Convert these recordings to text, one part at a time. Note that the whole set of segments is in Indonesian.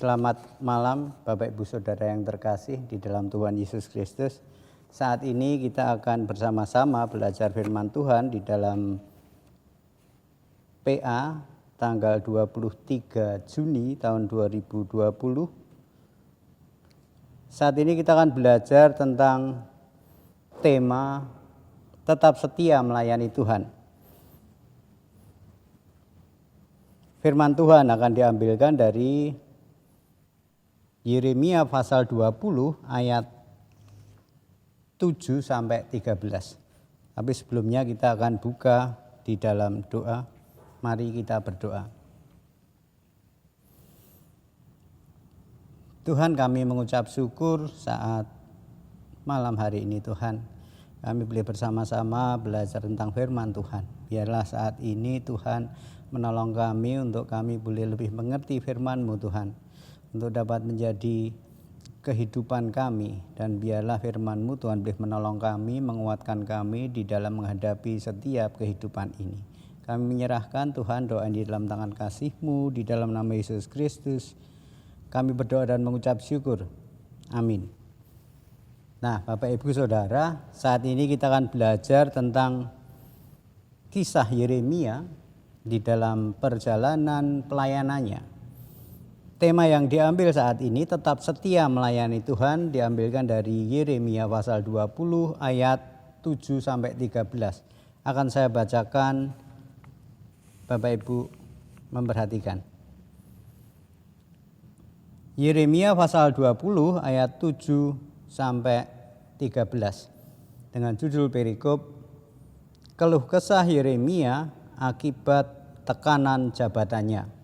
Selamat malam Bapak Ibu Saudara yang terkasih di dalam Tuhan Yesus Kristus. Saat ini kita akan bersama-sama belajar firman Tuhan di dalam PA tanggal 23 Juni tahun 2020. Saat ini kita akan belajar tentang tema tetap setia melayani Tuhan. Firman Tuhan akan diambilkan dari Yeremia pasal 20 ayat 7 sampai 13. Tapi sebelumnya kita akan buka di dalam doa. Mari kita berdoa. Tuhan, kami mengucap syukur saat malam hari ini Tuhan. Kami boleh bersama-sama belajar tentang firman Tuhan. Biarlah saat ini Tuhan menolong kami untuk kami boleh lebih mengerti firman-Mu Tuhan. Untuk dapat menjadi kehidupan kami. Dan biarlah firman-Mu Tuhan boleh menolong kami, menguatkan kami di dalam menghadapi setiap kehidupan ini. Kami menyerahkan Tuhan doa di dalam tangan kasih-Mu, di dalam nama Yesus Kristus. Kami berdoa dan mengucap syukur. Amin. Nah, Bapak Ibu Saudara, saat ini kita akan belajar tentang kisah Yeremia di dalam perjalanan pelayanannya. Tema yang diambil saat ini tetap setia melayani Tuhan diambilkan dari Yeremia pasal 20 ayat 7 sampai 13. Akan saya bacakan, Bapak Ibu memperhatikan. Yeremia pasal 20 ayat 7 sampai 13 dengan judul perikop Keluh kesah Yeremia akibat tekanan jabatannya.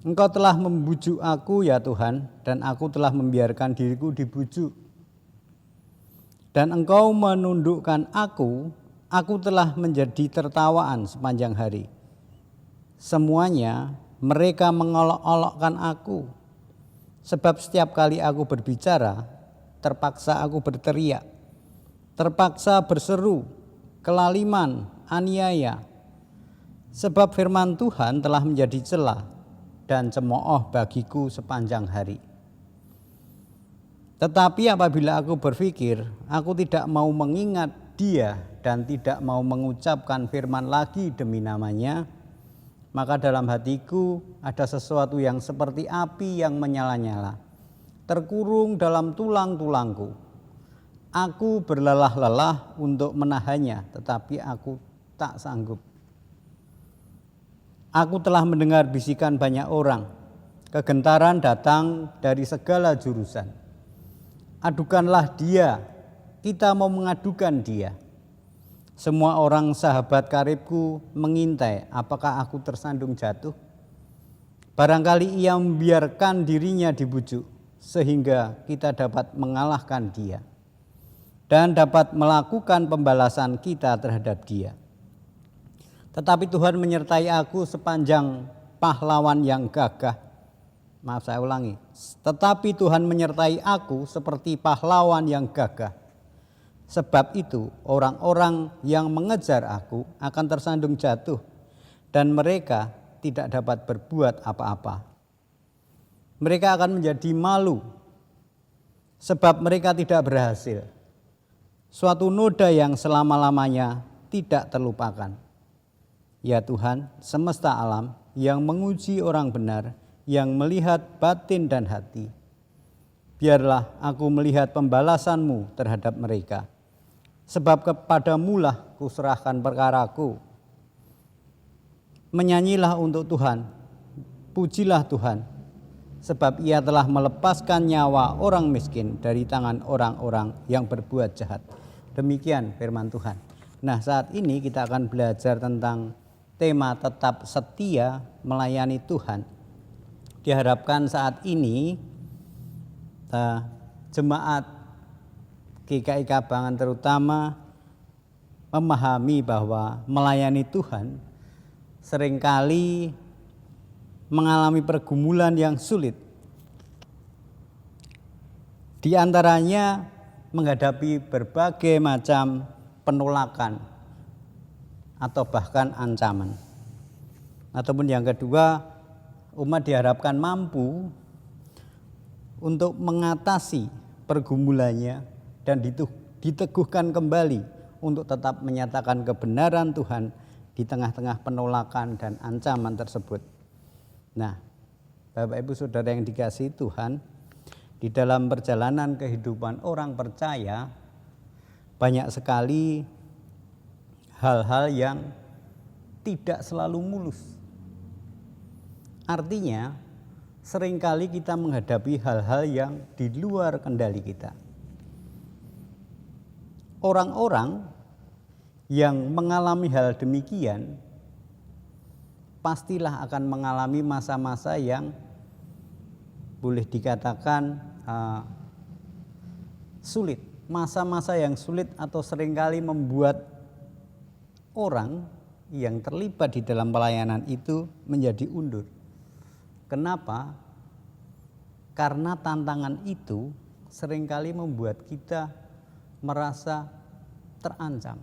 Engkau telah membujuk aku ya Tuhan, dan aku telah membiarkan diriku dibujuk. Dan Engkau menundukkan aku telah menjadi tertawaan sepanjang hari. Semuanya mereka mengolok-olokkan aku, sebab setiap kali aku berbicara, terpaksa aku berteriak, terpaksa berseru, kelaliman, aniaya. Sebab firman Tuhan telah menjadi celah dan cemooh bagiku sepanjang hari. Tetapi apabila aku berpikir, aku tidak mau mengingat dia dan tidak mau mengucapkan firman lagi demi namanya, maka dalam hatiku ada sesuatu yang seperti api yang menyala-nyala, terkurung dalam tulang-tulangku. Aku berlelah-lelah untuk menahannya, tetapi aku tak sanggup. Aku telah mendengar bisikan banyak orang, kegentaran datang dari segala jurusan. Adukanlah dia, kita mau mengadukan dia. Semua orang sahabat karibku mengintai apakah aku tersandung jatuh. Barangkali ia membiarkan dirinya dibujuk, sehingga kita dapat mengalahkan dia dan dapat melakukan pembalasan kita terhadap dia. Tetapi Tuhan menyertai aku sepanjang pahlawan yang gagah. Maaf, saya ulangi. Tetapi Tuhan menyertai aku seperti pahlawan yang gagah. Sebab itu orang-orang yang mengejar aku akan tersandung jatuh, dan mereka tidak dapat berbuat apa-apa. Mereka akan menjadi malu sebab mereka tidak berhasil. Suatu noda yang selama-lamanya tidak terlupakan. Ya Tuhan, semesta alam yang menguji orang benar, yang melihat batin dan hati. Biarlah aku melihat pembalasan-Mu terhadap mereka. Sebab kepadamu-lah kuserahkan perkaraku. Menyanyilah untuk Tuhan, pujilah Tuhan, sebab Ia telah melepaskan nyawa orang miskin dari tangan orang-orang yang berbuat jahat. Demikian firman Tuhan. Nah, saat ini kita akan belajar tentang tema tetap setia melayani Tuhan. Diharapkan saat ini jemaat GKI Kabangan terutama memahami bahwa melayani Tuhan seringkali mengalami pergumulan yang sulit. Di antaranya menghadapi berbagai macam penolakan atau bahkan ancaman. Ataupun yang kedua, umat diharapkan mampu untuk mengatasi pergumulannya dan diteguhkan kembali untuk tetap menyatakan kebenaran Tuhan di tengah-tengah penolakan dan ancaman tersebut. Nah, Bapak Ibu Saudara yang dikasihi Tuhan, di dalam perjalanan kehidupan orang percaya banyak sekali hal-hal yang tidak selalu mulus. Artinya, seringkali kita menghadapi hal-hal yang di luar kendali kita. Orang-orang yang mengalami hal demikian pastilah akan mengalami masa-masa yang boleh dikatakan sulit. Masa-masa yang sulit atau seringkali membuat orang yang terlibat di dalam pelayanan itu menjadi undur. Kenapa? Karena tantangan itu seringkali membuat kita merasa terancam,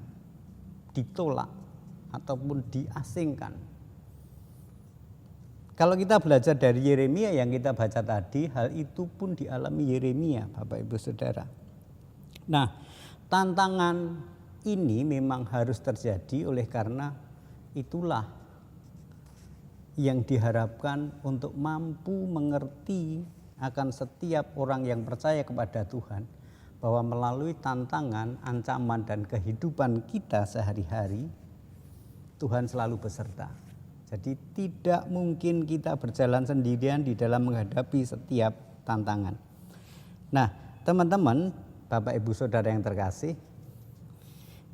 ditolak ataupun diasingkan. Kalau kita belajar dari Yeremia yang kita baca tadi, hal itu pun dialami Yeremia, Bapak Ibu Saudara. Nah, tantangan ini memang harus terjadi oleh karena itulah yang diharapkan untuk mampu mengerti akan setiap orang yang percaya kepada Tuhan, bahwa melalui tantangan, ancaman, dan kehidupan kita sehari-hari, Tuhan selalu beserta. Jadi tidak mungkin kita berjalan sendirian di dalam menghadapi setiap tantangan. Nah, teman-teman, Bapak Ibu Saudara yang terkasih,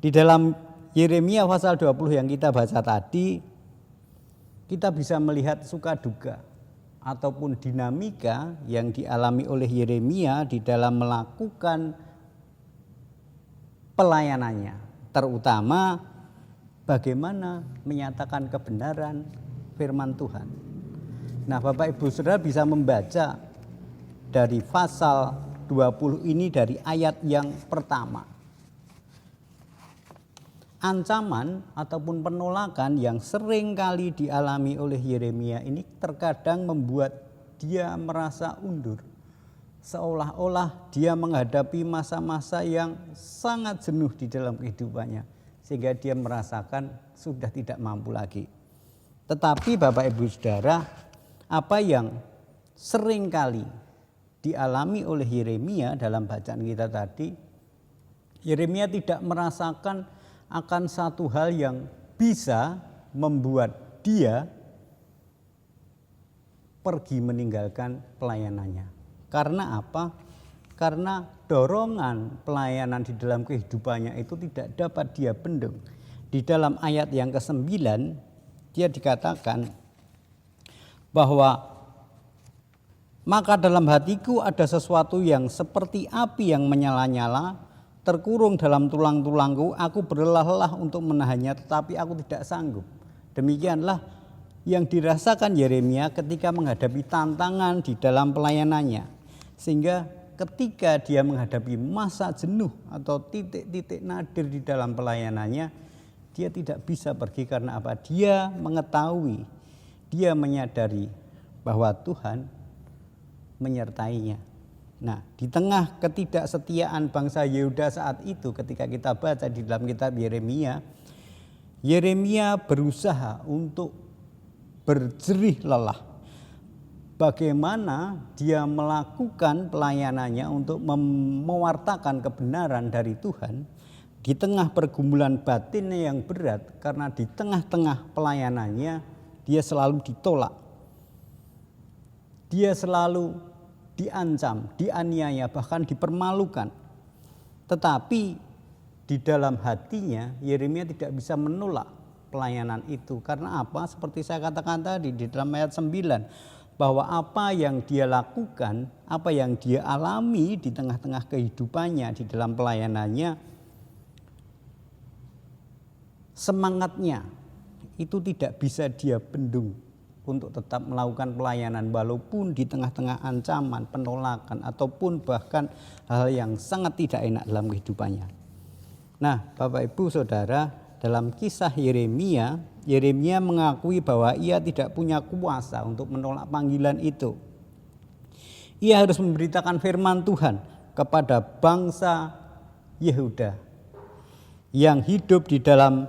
di dalam Yeremia pasal 20 yang kita baca tadi, kita bisa melihat suka duka ataupun dinamika yang dialami oleh Yeremia di dalam melakukan pelayanannya, terutama bagaimana menyatakan kebenaran firman Tuhan. Nah, Bapak Ibu Saudara bisa membaca dari pasal 20 ini dari ayat yang pertama. Ancaman ataupun penolakan yang sering kali dialami oleh Yeremia ini terkadang membuat dia merasa undur. Seolah-olah dia menghadapi masa-masa yang sangat jenuh di dalam kehidupannya, sehingga dia merasakan sudah tidak mampu lagi. Tetapi Bapak Ibu Saudara, apa yang sering kali dialami oleh Yeremia dalam bacaan kita tadi, Yeremia tidak merasakan akan satu hal yang bisa membuat dia pergi meninggalkan pelayanannya. Karena apa? Karena dorongan pelayanan di dalam kehidupannya itu tidak dapat dia bendung. Di dalam ayat yang ke-9 dia dikatakan bahwa maka dalam hatiku ada sesuatu yang seperti api yang menyala-nyala, terkurung dalam tulang-tulangku, aku berlelah-lelah untuk menahannya, tetapi aku tidak sanggup. Demikianlah yang dirasakan Yeremia ketika menghadapi tantangan di dalam pelayanannya. Sehingga ketika dia menghadapi masa jenuh atau titik-titik nadir di dalam pelayanannya, dia tidak bisa pergi karena apa? Dia mengetahui, dia menyadari bahwa Tuhan menyertainya. Nah, di tengah ketidaksetiaan bangsa Yehuda saat itu, ketika kita baca di dalam kitab Yeremia, Yeremia berusaha untuk berjerih lelah. Bagaimana dia melakukan pelayanannya untuk mewartakan kebenaran dari Tuhan di tengah pergumulan batinnya yang berat, karena di tengah-tengah pelayanannya dia selalu ditolak. Dia selalu diancam, dianiaya, bahkan dipermalukan. Tetapi di dalam hatinya Yeremia tidak bisa menolak pelayanan itu. Karena apa? Seperti saya katakan tadi di dalam ayat 9, bahwa apa yang dia lakukan, apa yang dia alami di tengah-tengah kehidupannya di dalam pelayanannya, semangatnya itu tidak bisa dia bendung untuk tetap melakukan pelayanan walaupun di tengah-tengah ancaman, penolakan, ataupun bahkan hal yang sangat tidak enak dalam kehidupannya. Nah, Bapak Ibu Saudara, dalam kisah Yeremia, Yeremia mengakui bahwa ia tidak punya kuasa untuk menolak panggilan itu. Ia harus memberitakan firman Tuhan kepada bangsa Yehuda yang hidup di dalam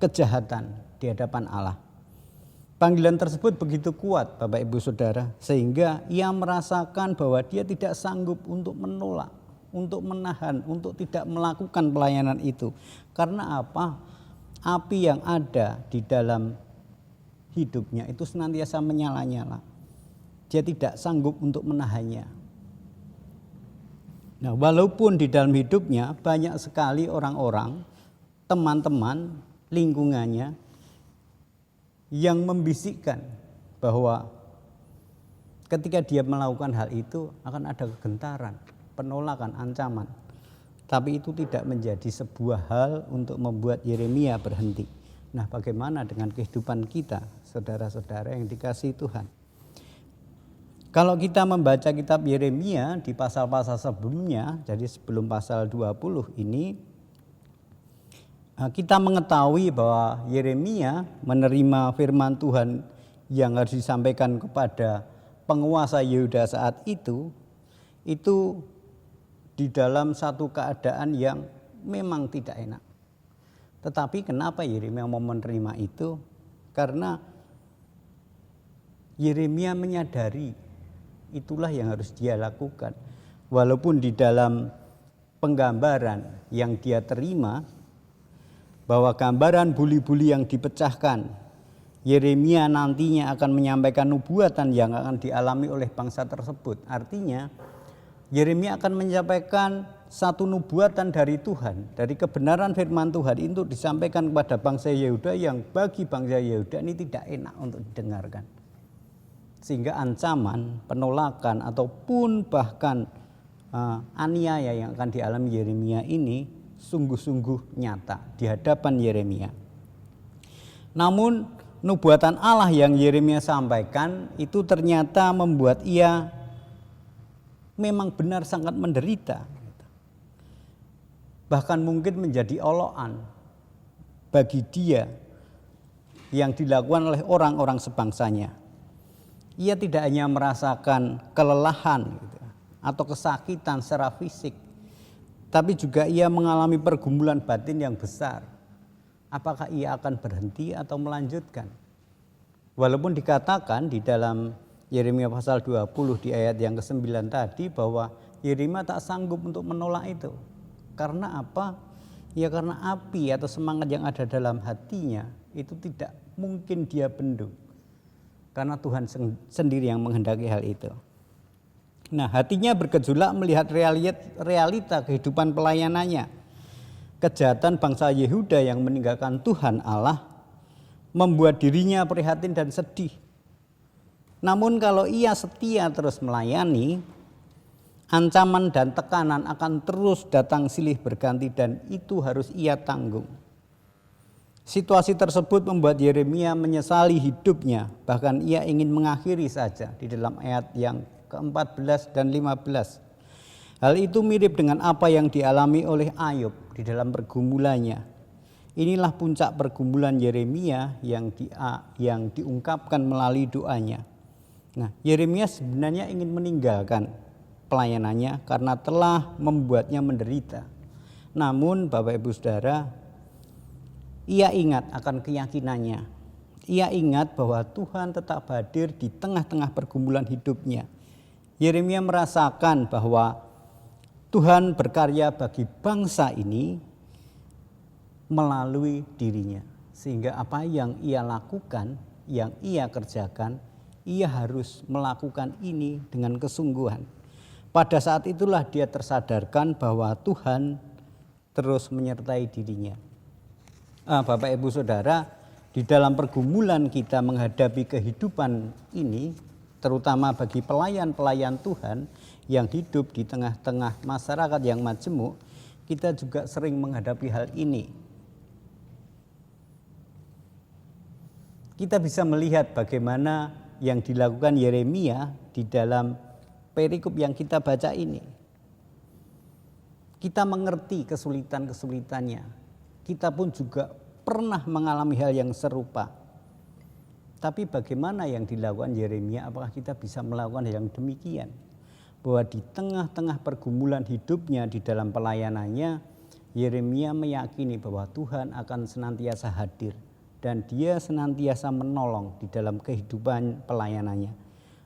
kejahatan di hadapan Allah. Panggilan tersebut begitu kuat, Bapak Ibu Saudara, sehingga ia merasakan bahwa dia tidak sanggup untuk menolak, untuk menahan, untuk tidak melakukan pelayanan itu. Karena apa? Api yang ada di dalam hidupnya itu senantiasa menyala-nyala. Dia tidak sanggup untuk menahannya. Nah, walaupun di dalam hidupnya banyak sekali orang-orang, teman-teman, lingkungannya yang membisikkan bahwa ketika dia melakukan hal itu akan ada kegentaran, penolakan, ancaman. Tapi itu tidak menjadi sebuah hal untuk membuat Yeremia berhenti. Nah, bagaimana dengan kehidupan kita, saudara-saudara yang dikasihi Tuhan? Kalau kita membaca kitab Yeremia di pasal-pasal sebelumnya, jadi sebelum pasal 20 ini, kita mengetahui bahwa Yeremia menerima firman Tuhan yang harus disampaikan kepada penguasa Yehuda saat itu di dalam satu keadaan yang memang tidak enak. Tetapi kenapa Yeremia mau menerima itu? Karena Yeremia menyadari itulah yang harus dia lakukan. Walaupun di dalam penggambaran yang dia terima, bahwa gambaran buli-buli yang dipecahkan, Yeremia nantinya akan menyampaikan nubuatan yang akan dialami oleh bangsa tersebut. Artinya Yeremia akan menyampaikan satu nubuatan dari Tuhan, dari kebenaran firman Tuhan itu disampaikan kepada bangsa Yehuda yang bagi bangsa Yehuda ini tidak enak untuk didengarkan. Sehingga ancaman, penolakan ataupun bahkan aniaya yang akan dialami Yeremia ini sungguh-sungguh nyata di hadapan Yeremia. Namun nubuatan Allah yang Yeremia sampaikan itu ternyata membuat ia memang benar sangat menderita. Bahkan mungkin menjadi olokan bagi dia yang dilakukan oleh orang-orang sebangsanya. Ia tidak hanya merasakan kelelahan atau kesakitan secara fisik, tapi juga ia mengalami pergumulan batin yang besar. Apakah ia akan berhenti atau melanjutkan? Walaupun dikatakan di dalam Yeremia pasal 20 di ayat yang ke-9 tadi bahwa Yeremia tak sanggup untuk menolak itu. Karena apa? Ya karena api atau semangat yang ada dalam hatinya itu tidak mungkin dia bendung. Karena Tuhan sendiri yang menghendaki hal itu. Nah, hatinya bergejolak melihat realita kehidupan pelayanannya. Kejahatan bangsa Yehuda yang meninggalkan Tuhan Allah membuat dirinya prihatin dan sedih. Namun kalau ia setia terus melayani, ancaman dan tekanan akan terus datang silih berganti dan itu harus ia tanggung. Situasi tersebut membuat Yeremia menyesali hidupnya, bahkan ia ingin mengakhiri saja di dalam ayat yang ke-14 dan 15. Hal itu mirip dengan apa yang dialami oleh Ayub di dalam pergumulannya. Inilah puncak pergumulan Yeremia yang diungkapkan melalui doanya. Nah, Yeremia sebenarnya ingin meninggalkan pelayanannya karena telah membuatnya menderita. Namun Bapak Ibu Saudara, ia ingat akan keyakinannya. Ia ingat bahwa Tuhan tetap hadir di tengah-tengah pergumulan hidupnya. Yeremia merasakan bahwa Tuhan berkarya bagi bangsa ini melalui dirinya. Sehingga apa yang ia lakukan, yang ia kerjakan, ia harus melakukan ini dengan kesungguhan. Pada saat itulah dia tersadarkan bahwa Tuhan terus menyertai dirinya. Bapak Ibu Saudara, di dalam pergumulan kita menghadapi kehidupan ini, terutama bagi pelayan-pelayan Tuhan yang hidup di tengah-tengah masyarakat yang majemuk, kita juga sering menghadapi hal ini. Kita bisa melihat bagaimana yang dilakukan Yeremia di dalam perikop yang kita baca ini. Kita mengerti kesulitan-kesulitannya. Kita pun juga pernah mengalami hal yang serupa. Tapi bagaimana yang dilakukan Yeremia? Apakah kita bisa melakukan hal yang demikian? Bahwa di tengah-tengah pergumulan hidupnya di dalam pelayanannya, Yeremia meyakini bahwa Tuhan akan senantiasa hadir dan Dia senantiasa menolong di dalam kehidupan pelayanannya.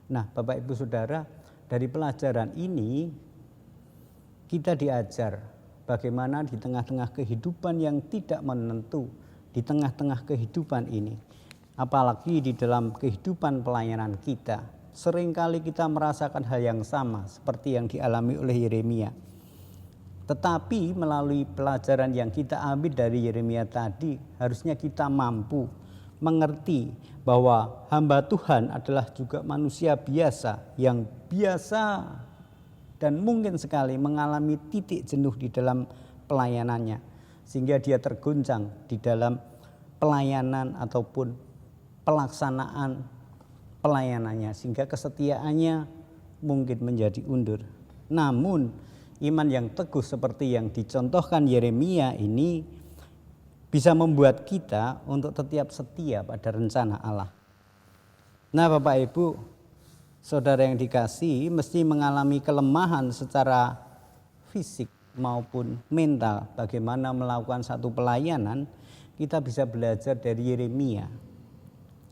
Nah, Bapak Ibu Saudara, dari pelajaran ini kita diajar bagaimana di tengah-tengah kehidupan yang tidak menentu, di tengah-tengah kehidupan ini, apalagi di dalam kehidupan pelayanan kita, seringkali kita merasakan hal yang sama seperti yang dialami oleh Yeremia. Tetapi melalui pelajaran yang kita ambil dari Yeremia tadi, harusnya kita mampu mengerti bahwa hamba Tuhan adalah juga manusia biasa yang biasa dan mungkin sekali mengalami titik jenuh di dalam pelayanannya, sehingga dia terguncang di dalam pelayanan ataupun pelaksanaan pelayanannya, sehingga kesetiaannya mungkin menjadi undur. Namun iman yang teguh seperti yang dicontohkan Yeremia ini bisa membuat kita untuk tetap setia pada rencana Allah. Nah, Bapak Ibu Saudara yang dikasihi, mesti mengalami kelemahan secara fisik maupun mental. Bagaimana melakukan satu pelayanan, kita bisa belajar dari Yeremia.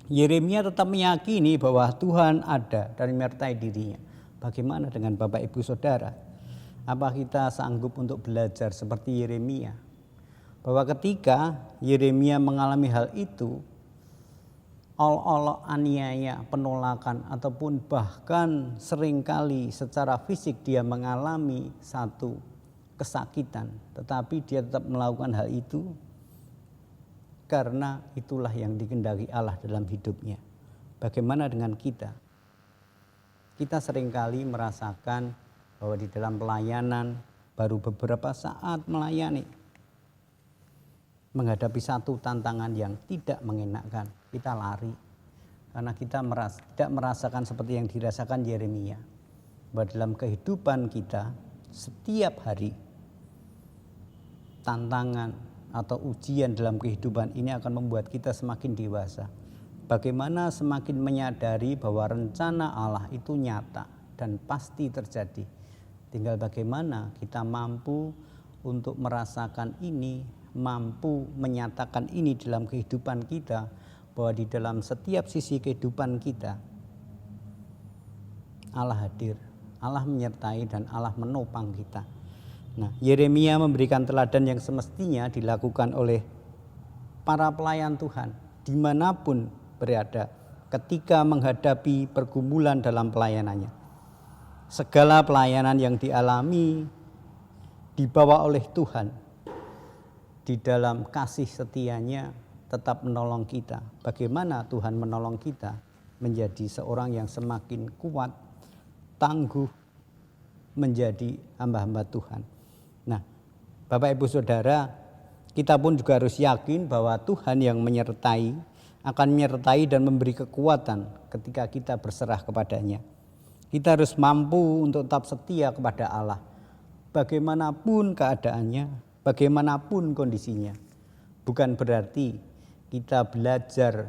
Yeremia tetap meyakini bahwa Tuhan ada dan menyertai dirinya. Bagaimana dengan Bapak Ibu Saudara? Apa kita sanggup untuk belajar seperti Yeremia? Bahwa ketika Yeremia mengalami hal itu, olok-olok aniaya, penolakan, ataupun bahkan seringkali secara fisik dia mengalami satu kesakitan, tetapi dia tetap melakukan hal itu karena itulah yang dikehendaki Allah dalam hidupnya. Bagaimana dengan kita? Kita seringkali merasakan bahwa di dalam pelayanan baru beberapa saat melayani, menghadapi satu tantangan yang tidak mengenakan, kita lari karena kita tidak merasakan seperti yang dirasakan Yeremia, bahwa dalam kehidupan kita setiap hari tantangan atau ujian dalam kehidupan ini akan membuat kita semakin dewasa. Bagaimana semakin menyadari bahwa rencana Allah itu nyata dan pasti terjadi. Tinggal bagaimana kita mampu untuk merasakan ini, mampu menyatakan ini dalam kehidupan kita, bahwa di dalam setiap sisi kehidupan kita Allah hadir, Allah menyertai dan Allah menopang kita. Nah, Yeremia memberikan teladan yang semestinya dilakukan oleh para pelayan Tuhan dimanapun berada ketika menghadapi pergumulan dalam pelayanannya. Segala pelayanan yang dialami dibawa oleh Tuhan di dalam kasih setianya tetap menolong kita. Bagaimana Tuhan menolong kita menjadi seorang yang semakin kuat, tangguh, menjadi hamba-hamba Tuhan. Nah, Bapak Ibu Saudara, kita pun juga harus yakin bahwa Tuhan yang akan menyertai dan memberi kekuatan ketika kita berserah kepadanya. Kita harus mampu untuk tetap setia kepada Allah, bagaimanapun keadaannya, bagaimanapun kondisinya. Bukan berarti kita belajar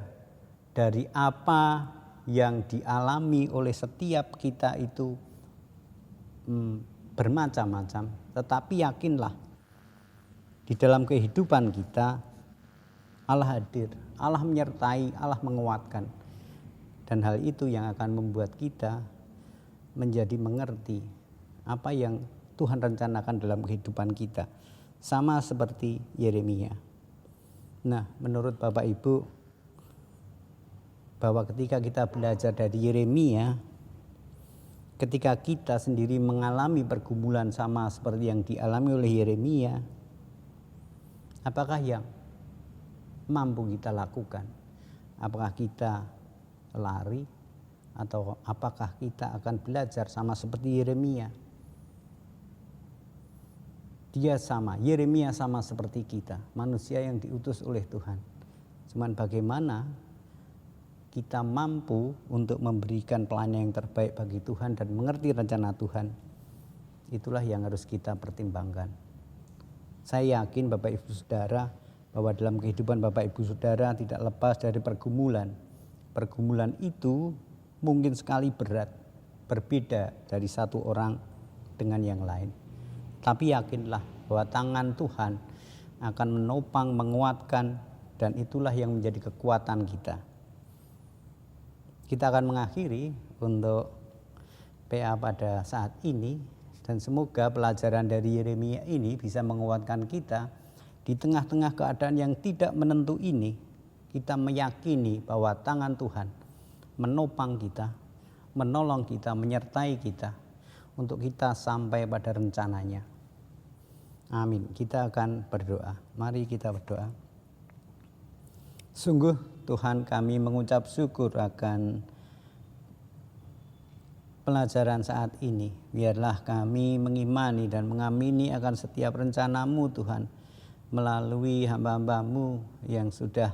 dari apa yang dialami oleh setiap kita itu bermacam-macam, tetapi yakinlah di dalam kehidupan kita Allah hadir, Allah menyertai, Allah menguatkan, dan hal itu yang akan membuat kita menjadi mengerti apa yang Tuhan rencanakan dalam kehidupan kita, sama seperti Yeremia. Nah, menurut Bapak Ibu, bahwa ketika kita belajar dari Yeremia, ketika kita sendiri mengalami pergumulan sama seperti yang dialami oleh Yeremia, apakah yang mampu kita lakukan? Apakah kita lari atau apakah kita akan belajar sama seperti Yeremia? Yeremia sama seperti kita, manusia yang diutus oleh Tuhan. Cuman bagaimana kita mampu untuk memberikan pelayanan yang terbaik bagi Tuhan dan mengerti rencana Tuhan, itulah yang harus kita pertimbangkan. Saya yakin Bapak Ibu Saudara bahwa dalam kehidupan Bapak Ibu Saudara tidak lepas dari pergumulan. Pergumulan itu mungkin sekali berat, berbeda dari satu orang dengan yang lain. Tapi yakinlah bahwa tangan Tuhan akan menopang, menguatkan, dan itulah yang menjadi kekuatan kita. Kita akan mengakhiri untuk PA pada saat ini, dan semoga pelajaran dari Yeremia ini bisa menguatkan kita di tengah-tengah keadaan yang tidak menentu ini. Kita meyakini bahwa tangan Tuhan menopang kita, menolong kita, menyertai kita untuk kita sampai pada rencananya. Amin. Kita akan berdoa. Mari kita berdoa. Sungguh Tuhan, kami mengucap syukur akan pelajaran saat ini. Biarlah kami mengimani dan mengamini akan setiap rencana-Mu Tuhan, melalui hamba-hamba-Mu yang sudah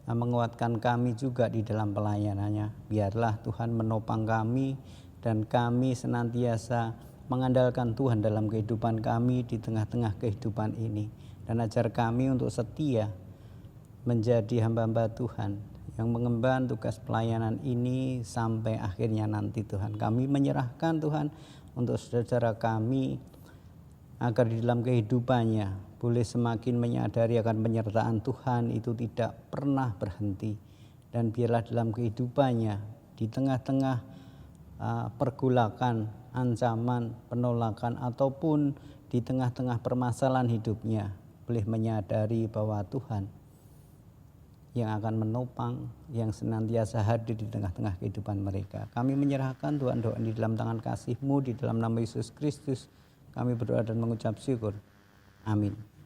menguatkan kami juga di dalam pelayanannya. Biarlah Tuhan menopang kami dan kami senantiasa mengandalkan Tuhan dalam kehidupan kami di tengah-tengah kehidupan ini. Dan ajar kami untuk setia menjadi hamba-hamba Tuhan yang mengemban tugas pelayanan ini sampai akhirnya nanti Tuhan. Kami menyerahkan Tuhan untuk saudara kami agar di dalam kehidupannya boleh semakin menyadari akan penyertaan Tuhan itu tidak pernah berhenti. Dan biarlah dalam kehidupannya di tengah-tengah pergolakan, ancaman, penolakan ataupun di tengah-tengah permasalahan hidupnya boleh menyadari bahwa Tuhan yang akan menopang, yang senantiasa hadir di tengah-tengah kehidupan mereka. Kami menyerahkan Tuhan doa di dalam tangan kasih-Mu, di dalam nama Yesus Kristus kami berdoa dan mengucap syukur. Amin.